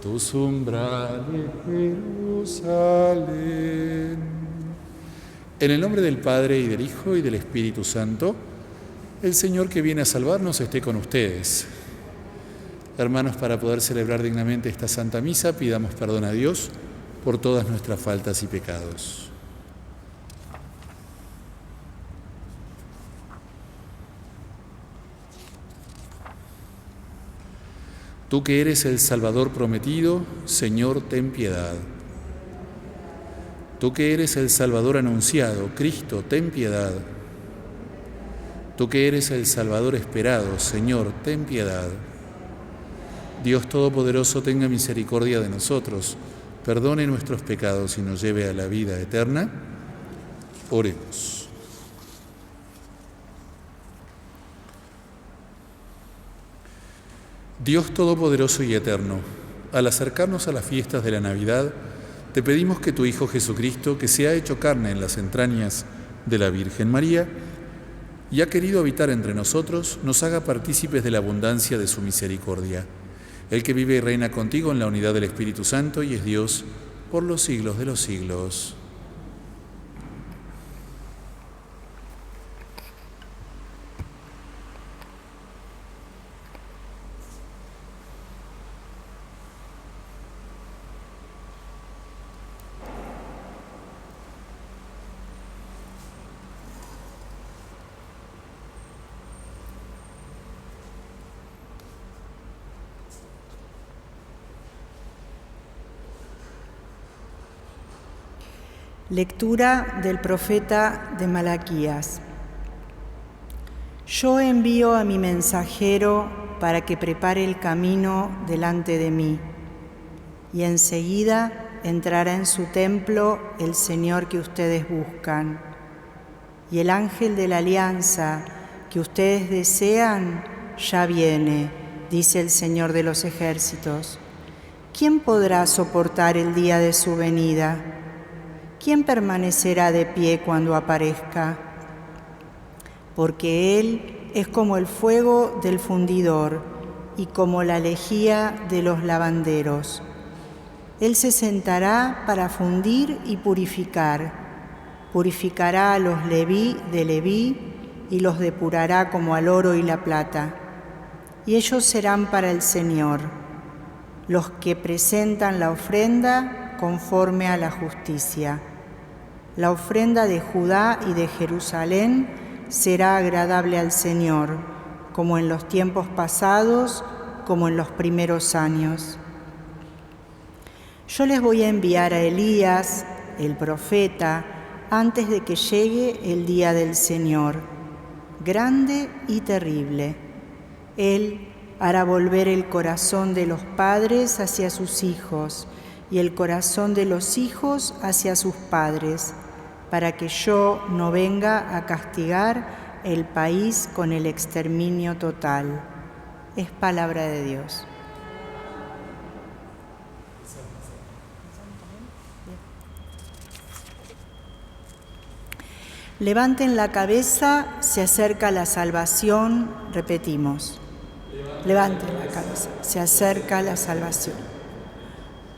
tus umbrales, Jerusalén. En el nombre del Padre, y del Hijo, y del Espíritu Santo, el Señor que viene a salvarnos esté con ustedes. Hermanos, para poder celebrar dignamente esta Santa Misa, pidamos perdón a Dios por todas nuestras faltas y pecados. Tú que eres el Salvador prometido, Señor, ten piedad. Tú que eres el Salvador anunciado, Cristo, ten piedad. Tú que eres el Salvador esperado, Señor, ten piedad. Dios Todopoderoso, tenga misericordia de nosotros, perdone nuestros pecados y nos lleve a la vida eterna. Oremos. Dios Todopoderoso y Eterno, al acercarnos a las fiestas de la Navidad, te pedimos que tu Hijo Jesucristo, que se ha hecho carne en las entrañas de la Virgen María y ha querido habitar entre nosotros, nos haga partícipes de la abundancia de su misericordia. El que vive y reina contigo en la unidad del Espíritu Santo y es Dios por los siglos de los siglos. Lectura del profeta de Malaquías. Yo envío a mi mensajero para que prepare el camino delante de mí, y enseguida entrará en su templo el Señor que ustedes buscan, y el ángel de la alianza que ustedes desean ya viene, dice el Señor de los ejércitos. ¿Quién podrá soportar el día de su venida? ¿Quién permanecerá de pie cuando aparezca? Porque Él es como el fuego del fundidor y como la lejía de los lavanderos. Él se sentará para fundir y purificar. Purificará a los Leví de Leví y los depurará como al oro y la plata. Y ellos serán para el Señor, los que presentan la ofrenda conforme a la justicia. La ofrenda de Judá y de Jerusalén será agradable al Señor, como en los tiempos pasados, como en los primeros años. Yo les voy a enviar a Elías, el profeta, antes de que llegue el día del Señor, grande y terrible. Él hará volver el corazón de los padres hacia sus hijos y el corazón de los hijos hacia sus padres, para que yo no venga a castigar el país con el exterminio total. Es palabra de Dios. Levanten la cabeza, se acerca la salvación, repetimos. Levanten la cabeza, se acerca la salvación.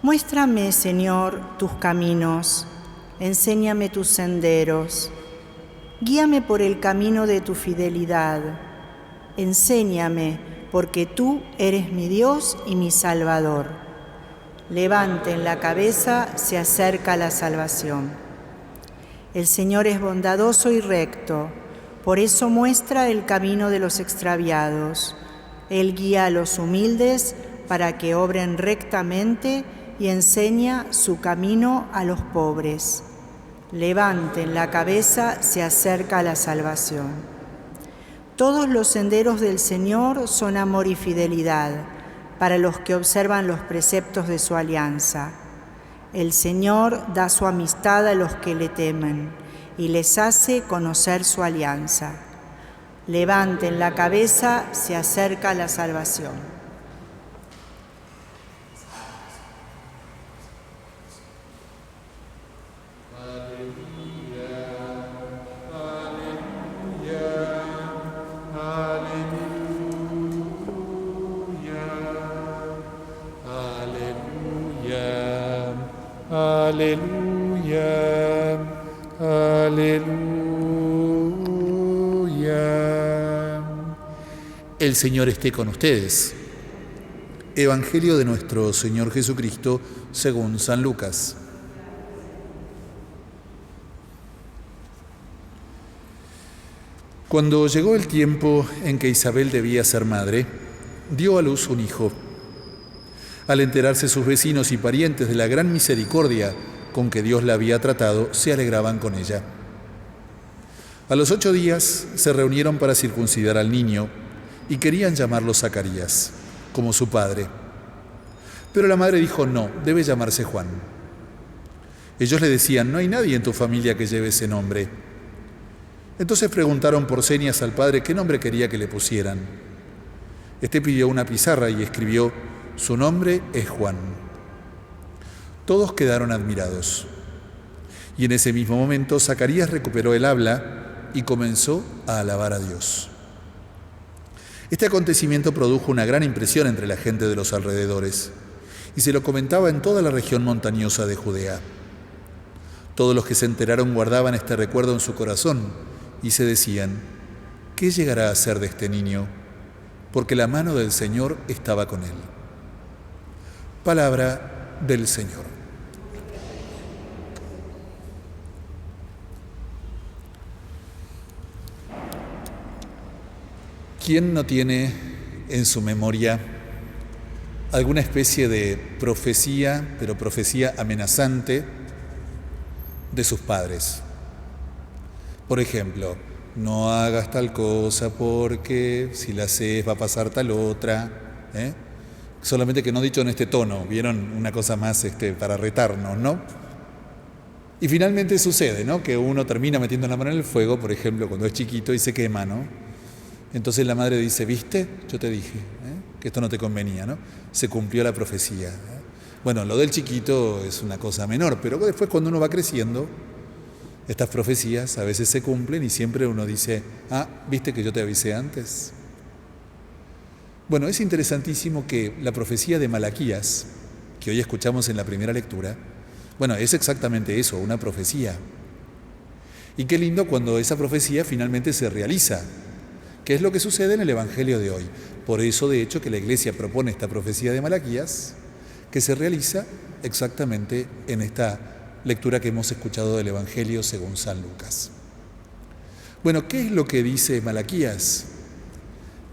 Muéstrame, Señor, tus caminos, enséñame tus senderos, guíame por el camino de tu fidelidad, enséñame, porque tú eres mi Dios y mi Salvador. Levanten la cabeza, se acerca la salvación. El Señor es bondadoso y recto, por eso muestra el camino de los extraviados. Él guía a los humildes para que obren rectamente y enseña su camino a los pobres. Levanten la cabeza, se acerca la salvación. Todos los senderos del Señor son amor y fidelidad para los que observan los preceptos de su alianza. El Señor da su amistad a los que le temen y les hace conocer su alianza. Levanten la cabeza, se acerca la salvación. Aleluya, aleluya. Aleluya, aleluya. El Señor esté con ustedes. Evangelio de nuestro Señor Jesucristo según San Lucas. Cuando llegó el tiempo en que Isabel debía ser madre, dio a luz un hijo. Al enterarse sus vecinos y parientes de la gran misericordia con que Dios la había tratado, se alegraban con ella. A los 8 días se reunieron para circuncidar al niño y querían llamarlo Zacarías, como su padre. Pero la madre dijo, no, debe llamarse Juan. Ellos le decían, no hay nadie en tu familia que lleve ese nombre. Entonces preguntaron por señas al padre qué nombre quería que le pusieran. Este pidió una pizarra y escribió, su nombre es Juan. Todos quedaron admirados. Y en ese mismo momento Zacarías recuperó el habla y comenzó a alabar a Dios. Este acontecimiento produjo una gran impresión entre la gente de los alrededores y se lo comentaba en toda la región montañosa de Judea. Todos los que se enteraron guardaban este recuerdo en su corazón y se decían, ¿qué llegará a ser de este niño? Porque la mano del Señor estaba con él. Palabra del Señor. ¿Quién no tiene en su memoria alguna especie de profecía, pero profecía amenazante de sus padres? Por ejemplo, no hagas tal cosa porque si la haces va a pasar tal otra, Solamente que no dicho en este tono, ¿vieron? Una cosa más para retarnos, ¿no? Y finalmente sucede, ¿no? Que uno termina metiendo la mano en el fuego, por ejemplo, cuando es chiquito y se quema, ¿no? Entonces la madre dice, ¿viste? Yo te dije que esto no te convenía, ¿no? Se cumplió la profecía. Bueno, lo del chiquito es una cosa menor, pero después cuando uno va creciendo, estas profecías a veces se cumplen y siempre uno dice, ¿viste que yo te avisé antes? Bueno, es interesantísimo que la profecía de Malaquías, que hoy escuchamos en la primera lectura, bueno, es exactamente eso, una profecía. Y qué lindo cuando esa profecía finalmente se realiza, que es lo que sucede en el Evangelio de hoy. Por eso, de hecho, que la Iglesia propone esta profecía de Malaquías, que se realiza exactamente en esta lectura que hemos escuchado del Evangelio según San Lucas. Bueno, ¿qué es lo que dice Malaquías?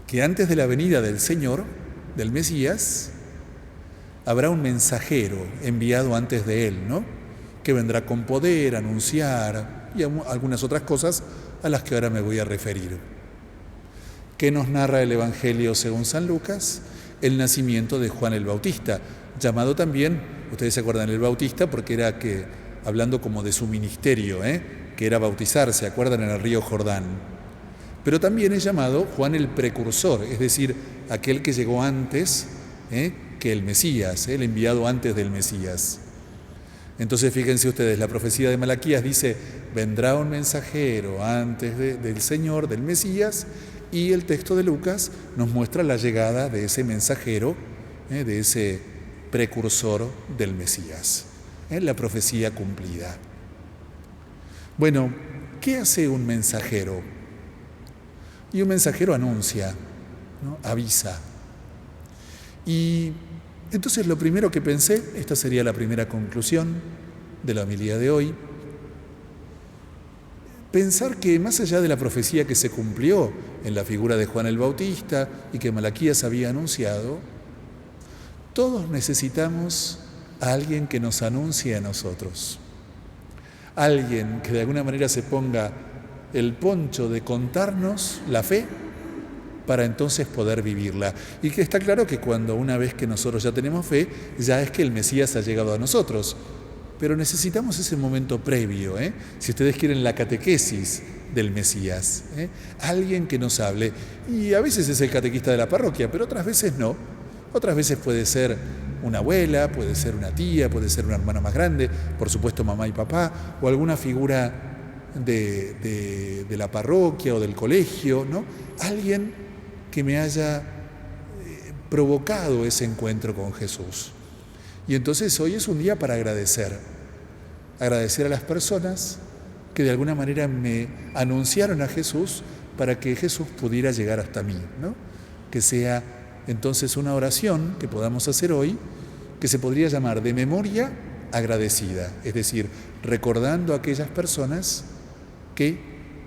Que antes de la venida del Señor, del Mesías, habrá un mensajero enviado antes de él, ¿no? Que vendrá con poder, anunciar y algunas otras cosas a las que ahora me voy a referir. ¿Qué nos narra el Evangelio según San Lucas? El nacimiento de Juan el Bautista, llamado también, ustedes se acuerdan, el Bautista porque era hablando como de su ministerio, que era bautizar, ¿se acuerdan? En el río Jordán. Pero también es llamado Juan el Precursor, es decir, aquel que llegó antes que el Mesías, el enviado antes del Mesías. Entonces fíjense ustedes, la profecía de Malaquías dice, vendrá un mensajero antes del Señor, del Mesías, y el texto de Lucas nos muestra la llegada de ese mensajero, de ese precursor del Mesías, la profecía cumplida. Bueno, ¿qué hace un mensajero? Y un mensajero anuncia, ¿no? Avisa. Y entonces lo primero que pensé, esta sería la primera conclusión de la homilía de hoy, pensar que más allá de la profecía que se cumplió en la figura de Juan el Bautista y que Malaquías había anunciado, todos necesitamos a alguien que nos anuncie a nosotros, alguien que de alguna manera se ponga el poncho de contarnos la fe para entonces poder vivirla. Y que está claro que cuando una vez que nosotros ya tenemos fe, ya es que el Mesías ha llegado a nosotros. Pero necesitamos ese momento previo, si ustedes quieren, la catequesis del Mesías. Alguien que nos hable. Y a veces es el catequista de la parroquia, pero otras veces no. Otras veces puede ser una abuela, puede ser una tía, puede ser una hermana más grande, por supuesto mamá y papá, o alguna figura de la parroquia o del colegio, ¿no? Alguien que me haya provocado ese encuentro con Jesús. Y entonces hoy es un día para agradecer a las personas que de alguna manera me anunciaron a Jesús para que Jesús pudiera llegar hasta mí, ¿no? Que sea entonces una oración que podamos hacer hoy, que se podría llamar de memoria agradecida, es decir, recordando a aquellas personas que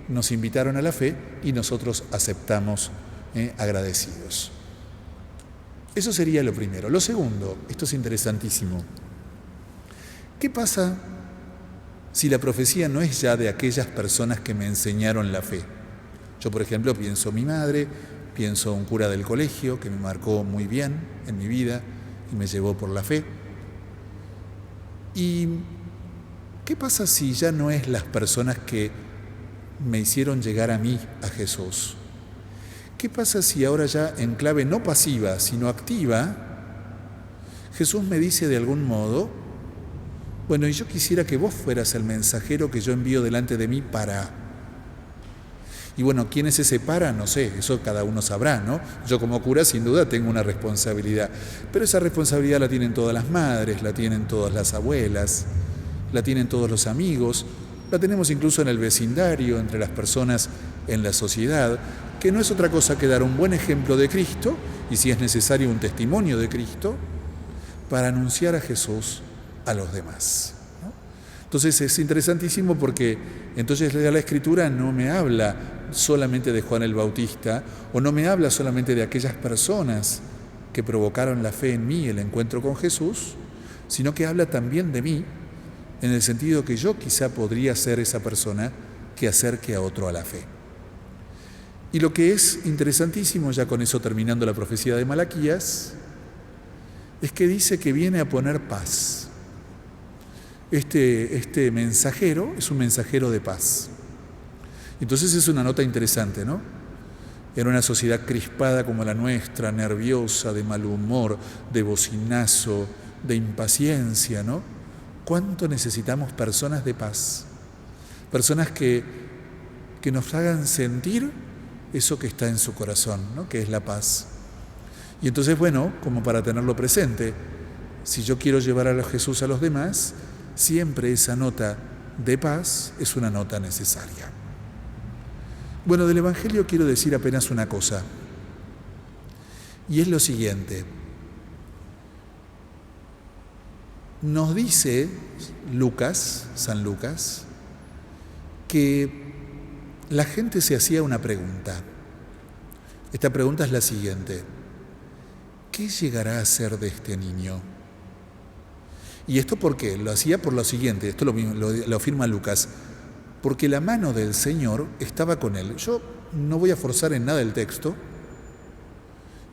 nos invitaron a la fe y nosotros aceptamos agradecidos. Eso sería lo primero. Lo segundo, esto es interesantísimo. ¿Qué pasa si la profecía no es ya de aquellas personas que me enseñaron la fe? Yo, por ejemplo, pienso mi madre, pienso un cura del colegio que me marcó muy bien en mi vida y me llevó por la fe. ¿Y qué pasa si ya no es las personas que me hicieron llegar a mí, a Jesús? ¿Qué pasa si ahora ya en clave no pasiva, sino activa, Jesús me dice de algún modo, bueno, y yo quisiera que vos fueras el mensajero que yo envío delante de mí para... Y bueno, ¿quién es ese para? No sé, eso cada uno sabrá, ¿no? Yo como cura sin duda tengo una responsabilidad, pero esa responsabilidad la tienen todas las madres, la tienen todas las abuelas, la tienen todos los amigos, la tenemos incluso en el vecindario, entre las personas en la sociedad, que no es otra cosa que dar un buen ejemplo de Cristo, y si es necesario un testimonio de Cristo, para anunciar a Jesús a los demás, ¿no? Entonces es interesantísimo porque entonces la Escritura no me habla solamente de Juan el Bautista, o no me habla solamente de aquellas personas que provocaron la fe en mí, el encuentro con Jesús, sino que habla también de mí, en el sentido que yo quizá podría ser esa persona que acerque a otro a la fe. Y lo que es interesantísimo, ya con eso terminando la profecía de Malaquías, es que dice que viene a poner paz. Este mensajero es un mensajero de paz. Entonces es una nota interesante, ¿no? En una sociedad crispada como la nuestra, nerviosa, de mal humor, de bocinazo, de impaciencia, ¿no? ¿Cuánto necesitamos personas de paz? Personas que nos hagan sentir eso que está en su corazón, ¿no? Que es la paz. Y entonces, bueno, como para tenerlo presente, si yo quiero llevar a Jesús a los demás, siempre esa nota de paz es una nota necesaria. Bueno, del Evangelio quiero decir apenas una cosa, y es lo siguiente. Nos dice Lucas, San Lucas, que la gente se hacía una pregunta. Esta pregunta es la siguiente: ¿qué llegará a ser de este niño? ¿Y esto por qué? Lo hacía por lo siguiente, esto lo afirma Lucas, porque la mano del Señor estaba con él. Yo no voy a forzar en nada el texto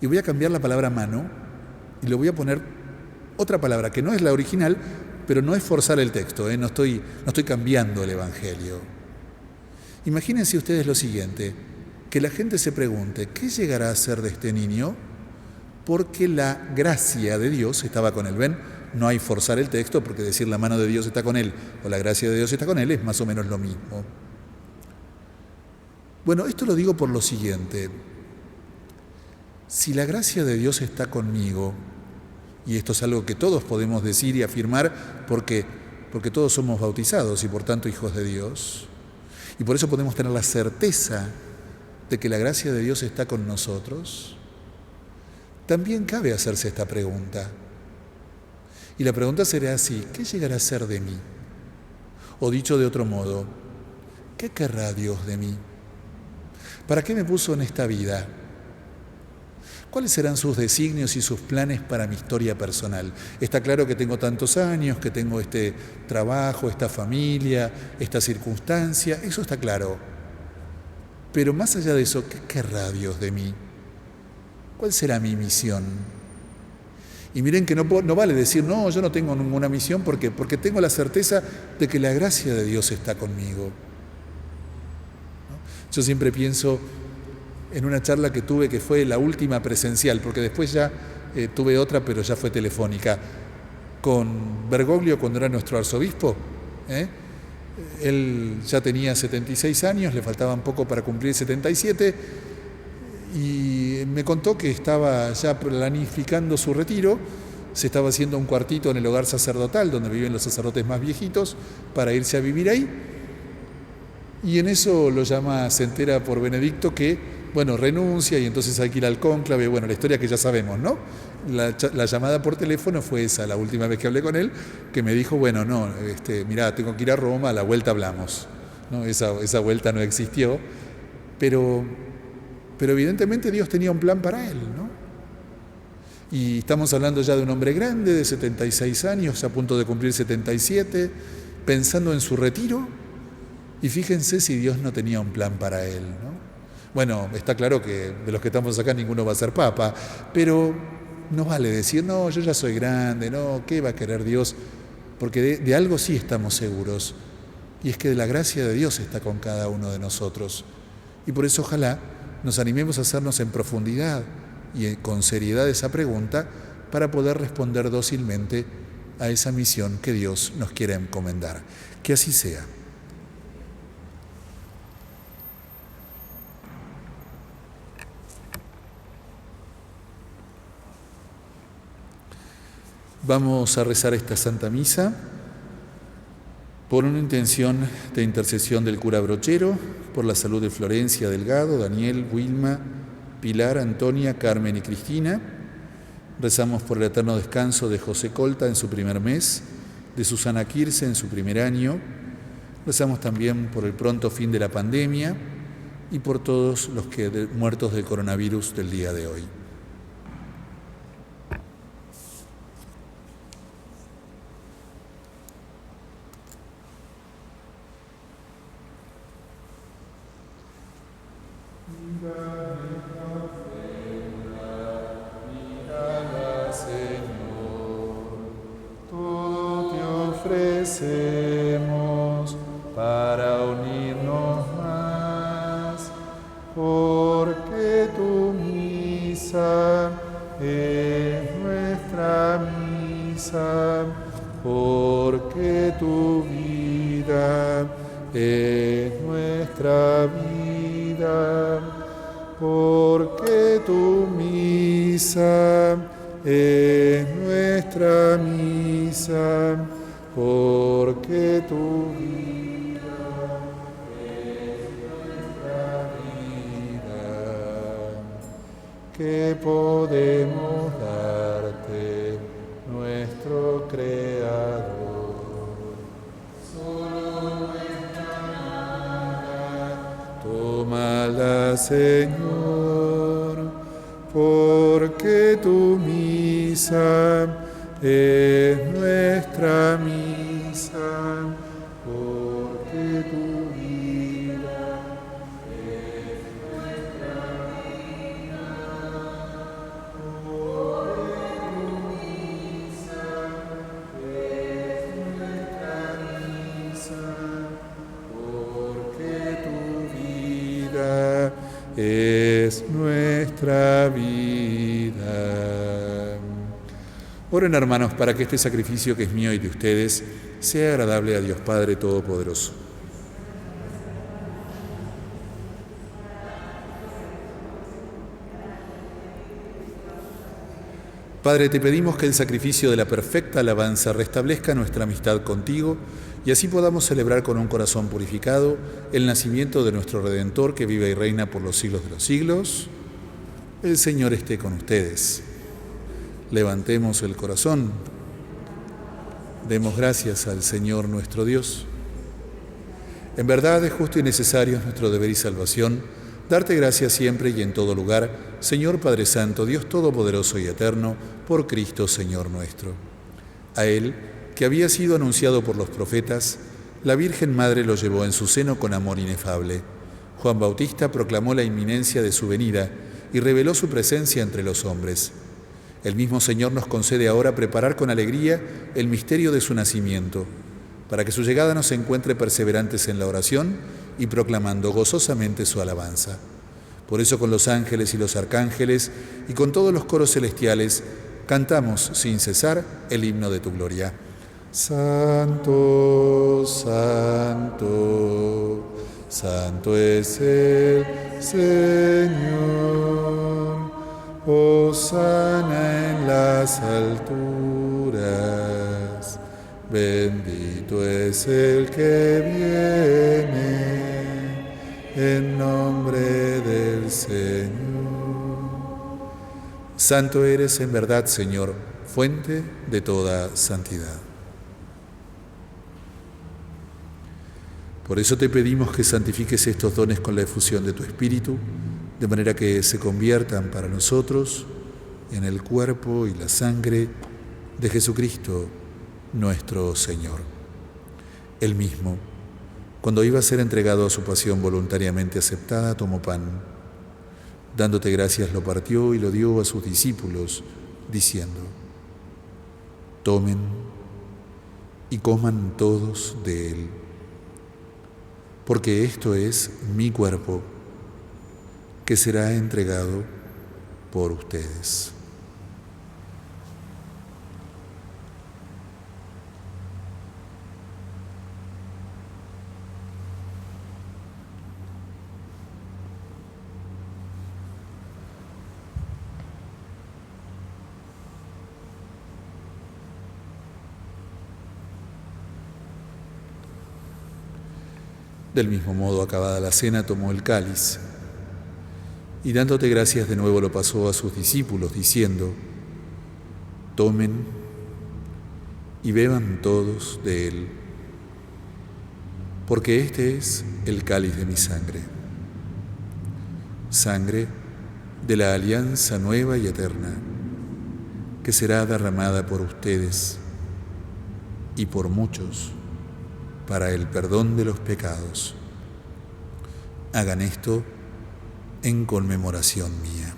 y voy a cambiar la palabra mano y le voy a poner otra palabra que no es la original, pero no es forzar el texto, no estoy cambiando el Evangelio. Imagínense ustedes lo siguiente, que la gente se pregunte, ¿qué llegará a ser de este niño? Porque la gracia de Dios estaba con él. ¿Ven? No hay forzar el texto, porque decir la mano de Dios está con él o la gracia de Dios está con él es más o menos lo mismo. Bueno, esto lo digo por lo siguiente. Si la gracia de Dios está conmigo, y esto es algo que todos podemos decir y afirmar porque todos somos bautizados y por tanto hijos de Dios, y por eso podemos tener la certeza de que la gracia de Dios está con nosotros, también cabe hacerse esta pregunta. Y la pregunta será así: ¿qué llegará a ser de mí? O dicho de otro modo, ¿qué querrá Dios de mí? ¿Para qué me puso en esta vida? ¿Cuáles serán sus designios y sus planes para mi historia personal? Está claro que tengo tantos años, que tengo este trabajo, esta familia, esta circunstancia, eso está claro. Pero más allá de eso, ¿qué querrá Dios de mí? ¿Cuál será mi misión? Y miren que no vale decir, no, yo no tengo ninguna misión, porque tengo la certeza de que la gracia de Dios está conmigo, ¿no? Yo siempre pienso en una charla que tuve, que fue la última presencial, porque después ya tuve otra, pero ya fue telefónica, con Bergoglio cuando era nuestro arzobispo. Él ya tenía 76 años, le faltaban poco para cumplir 77, y me contó que estaba ya planificando su retiro se estaba haciendo un cuartito en el hogar sacerdotal donde viven los sacerdotes más viejitos para irse a vivir ahí. Y en eso se entera por Benedicto que, renuncia y entonces hay que ir al cónclave. La historia que ya sabemos, ¿no? La llamada por teléfono fue esa, la última vez que hablé con él, que me dijo, mirá, tengo que ir a Roma, a la vuelta hablamos, ¿no? Esa vuelta no existió, pero evidentemente Dios tenía un plan para él, ¿no? Y estamos hablando ya de un hombre grande, de 76 años, a punto de cumplir 77, pensando en su retiro. Y fíjense si Dios no tenía un plan para él, ¿no? Está claro que de los que estamos acá ninguno va a ser papa, pero no vale decir, no, yo ya soy grande, no, ¿qué va a querer Dios? Porque de algo sí estamos seguros, y es que la gracia de Dios está con cada uno de nosotros. Y por eso ojalá nos animemos a hacernos en profundidad y con seriedad esa pregunta para poder responder dócilmente a esa misión que Dios nos quiere encomendar. Que así sea. Vamos a rezar esta Santa Misa por una intención de intercesión del cura Brochero, por la salud de Florencia Delgado, Daniel, Wilma, Pilar, Antonia, Carmen y Cristina. Rezamos por el eterno descanso de José Colta en su primer mes, de Susana Quirce en su primer año. Rezamos también por el pronto fin de la pandemia y por todos los muertos del coronavirus del día de hoy. Ofrecemos para unirnos más, porque tu misa es nuestra misa, porque tu vida es nuestra vida, porque tu misa es nuestra misa, porque tu vida es nuestra vida. ¿Qué podemos darte, nuestro Creador? Solo nuestra mano, tómala, Señor, porque tu misa es nuestra misa, porque tu vida es nuestra vida, porque tu misa es nuestra misa, porque tu vida es nuestra vida. Oren, hermanos, para que este sacrificio que es mío y de ustedes sea agradable a Dios Padre Todopoderoso. Padre, te pedimos que el sacrificio de la perfecta alabanza restablezca nuestra amistad contigo y así podamos celebrar con un corazón purificado el nacimiento de nuestro Redentor que vive y reina por los siglos de los siglos. El Señor esté con ustedes. Levantemos el corazón, demos gracias al Señor nuestro Dios. En verdad es justo y necesario, es nuestro deber y salvación, darte gracias siempre y en todo lugar, Señor Padre Santo, Dios Todopoderoso y Eterno, por Cristo Señor nuestro. A Él, que había sido anunciado por los profetas, la Virgen Madre lo llevó en su seno con amor inefable. Juan Bautista proclamó la inminencia de su venida y reveló su presencia entre los hombres. El mismo Señor nos concede ahora preparar con alegría el misterio de su nacimiento, para que su llegada nos encuentre perseverantes en la oración y proclamando gozosamente su alabanza. Por eso con los ángeles y los arcángeles y con todos los coros celestiales cantamos sin cesar el himno de tu gloria. Santo, santo, santo es el Señor. Hosana en las alturas. Bendito es el que viene en nombre del Señor. Santo eres en verdad, Señor, fuente de toda santidad. Por eso te pedimos que santifiques estos dones con la efusión de tu Espíritu, de manera que se conviertan para nosotros en el cuerpo y la sangre de Jesucristo, nuestro Señor. Él mismo, cuando iba a ser entregado a su pasión voluntariamente aceptada, tomó pan. Dándote gracias, lo partió y lo dio a sus discípulos, diciendo: tomen y coman todos de él, porque esto es mi cuerpo, que será entregado por ustedes. Del mismo modo, acabada la cena, tomó el cáliz y dándote gracias de nuevo lo pasó a sus discípulos, diciendo: tomen y beban todos de él, porque este es el cáliz de mi sangre, sangre de la alianza nueva y eterna, que será derramada por ustedes y por muchos para el perdón de los pecados. Hagan esto en conmemoración mía.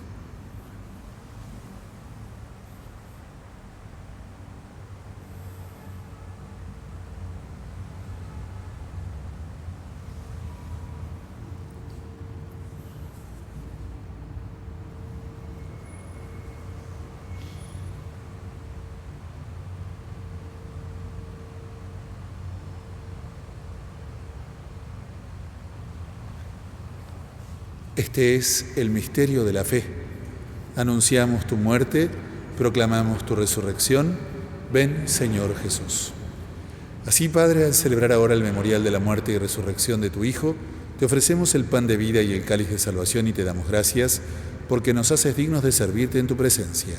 Este es el misterio de la fe. Anunciamos tu muerte, proclamamos tu resurrección. Ven, Señor Jesús. Así, Padre, al celebrar ahora el memorial de la muerte y resurrección de tu Hijo, te ofrecemos el pan de vida y el cáliz de salvación y te damos gracias porque nos haces dignos de servirte en tu presencia.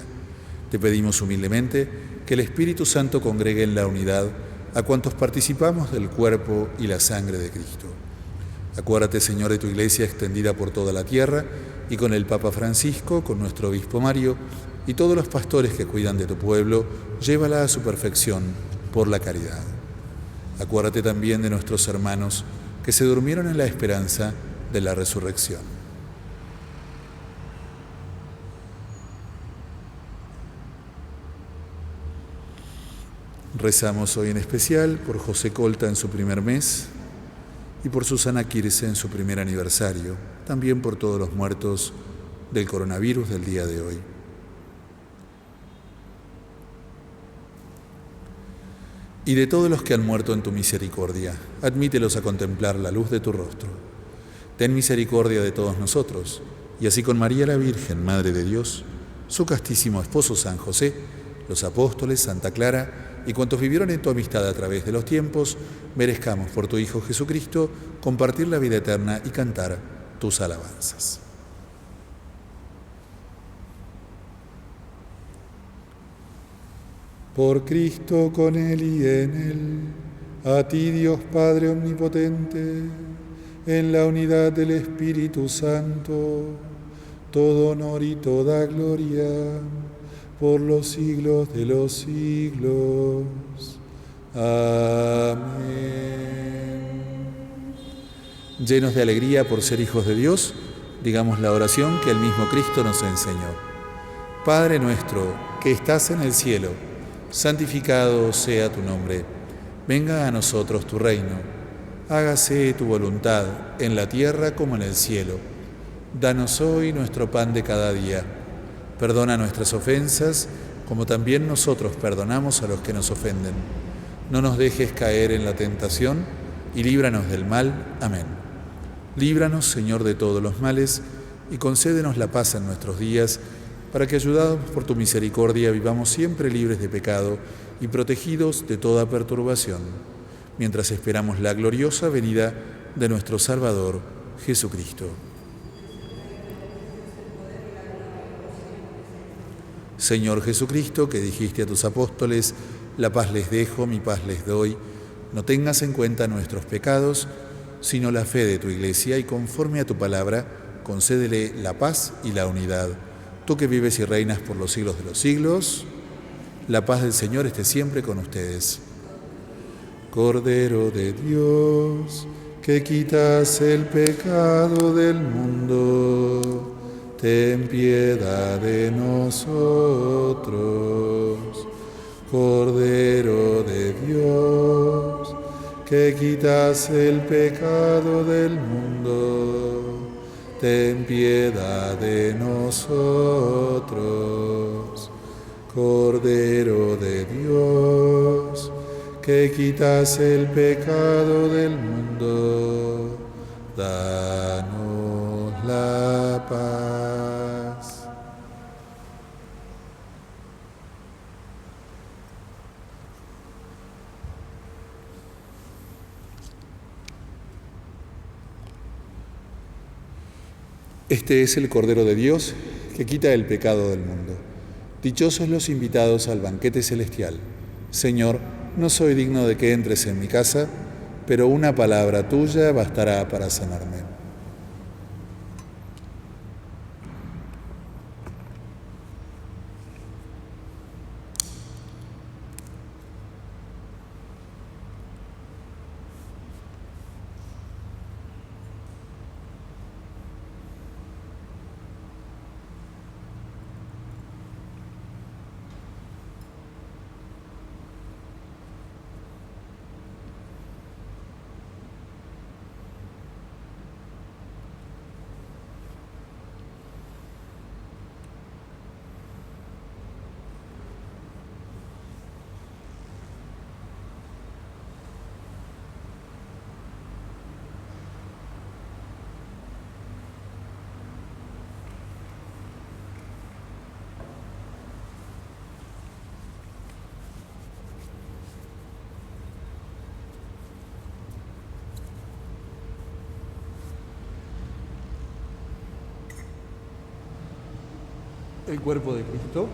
Te pedimos humildemente que el Espíritu Santo congregue en la unidad a cuantos participamos del cuerpo y la sangre de Cristo. Acuérdate, Señor, de tu Iglesia extendida por toda la tierra y con el Papa Francisco, con nuestro Obispo Mario y todos los pastores que cuidan de tu pueblo, llévala a su perfección por la caridad. Acuérdate también de nuestros hermanos que se durmieron en la esperanza de la resurrección. Rezamos hoy en especial por José Colta en su primer mes y por Susana Quirce en su primer aniversario, también por todos los muertos del coronavirus del día de hoy. Y de todos los que han muerto en tu misericordia, admítelos a contemplar la luz de tu rostro. Ten misericordia de todos nosotros, y así con María la Virgen, Madre de Dios, su castísimo esposo San José, los apóstoles, Santa Clara, y cuantos vivieron en tu amistad a través de los tiempos, merezcamos por tu Hijo Jesucristo compartir la vida eterna y cantar tus alabanzas. Por Cristo, con Él y en Él, a ti, Dios Padre Omnipotente, en la unidad del Espíritu Santo, todo honor y toda gloria, por los siglos de los siglos. Amén. Llenos de alegría por ser hijos de Dios, digamos la oración que el mismo Cristo nos enseñó. Padre nuestro, que estás en el cielo, santificado sea tu nombre. Venga a nosotros tu reino. Hágase tu voluntad en la tierra como en el cielo. Danos hoy nuestro pan de cada día. Perdona nuestras ofensas, como también nosotros perdonamos a los que nos ofenden. No nos dejes caer en la tentación y líbranos del mal. Amén. Líbranos, Señor, de todos los males y concédenos la paz en nuestros días, para que, ayudados por tu misericordia, vivamos siempre libres de pecado y protegidos de toda perturbación, mientras esperamos la gloriosa venida de nuestro Salvador, Jesucristo. Señor Jesucristo, que dijiste a tus apóstoles: la paz les dejo, mi paz les doy, no tengas en cuenta nuestros pecados, sino la fe de tu Iglesia, y conforme a tu palabra, concédele la paz y la unidad. Tú que vives y reinas por los siglos de los siglos, la paz del Señor esté siempre con ustedes. Cordero de Dios, que quitas el pecado del mundo, ten piedad de nosotros. Cordero de Dios, que quitas el pecado del mundo, ten piedad de nosotros. Cordero de Dios, que quitas el pecado del mundo, danos la paz. Este es el Cordero de Dios que quita el pecado del mundo. Dichosos los invitados al banquete celestial. Señor, no soy digno de que entres en mi casa, pero una palabra tuya bastará para sanarme. El cuerpo de Cristo.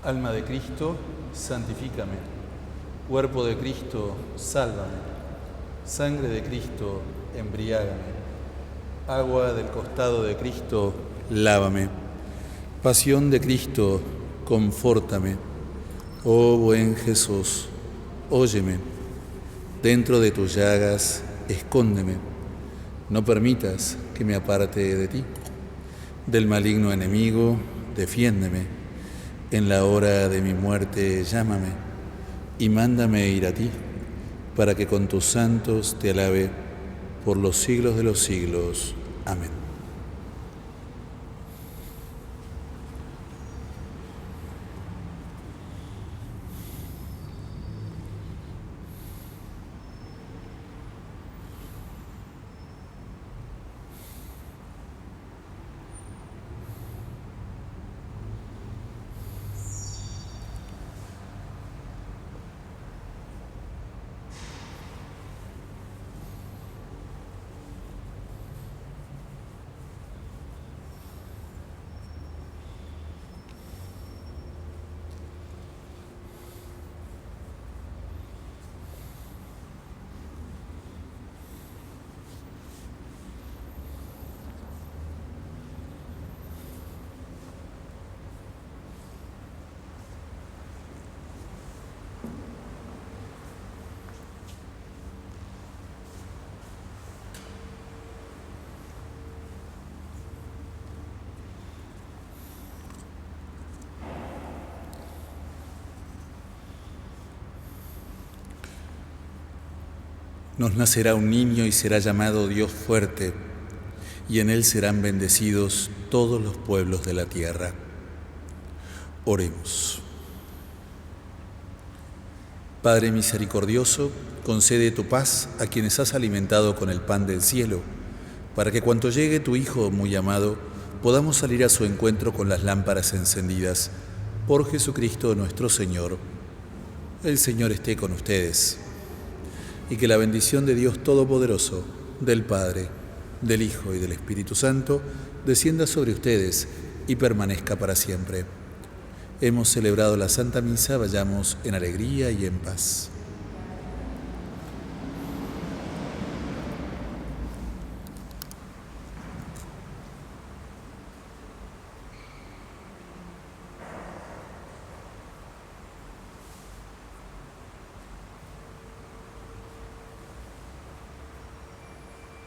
Alma de Cristo, santifícame. Cuerpo de Cristo, sálvame. Sangre de Cristo, embriágame. Agua del costado de Cristo, lávame. Pasión de Cristo, confórtame. Oh buen Jesús, óyeme. Dentro de tus llagas, escóndeme. No permitas que me aparte de ti. Del maligno enemigo, defiéndeme. En la hora de mi muerte, llámame y mándame ir a ti, para que con tus santos te alabe por los siglos de los siglos. Amén. Nos nacerá un niño y será llamado Dios fuerte, y en él serán bendecidos todos los pueblos de la tierra. Oremos. Padre misericordioso, concede tu paz a quienes has alimentado con el pan del cielo, para que cuando llegue tu Hijo muy amado, podamos salir a su encuentro con las lámparas encendidas. Por Jesucristo nuestro Señor. El Señor esté con ustedes. Y que la bendición de Dios Todopoderoso, del Padre, del Hijo y del Espíritu Santo, descienda sobre ustedes y permanezca para siempre. Hemos celebrado la Santa Misa, vayamos en alegría y en paz.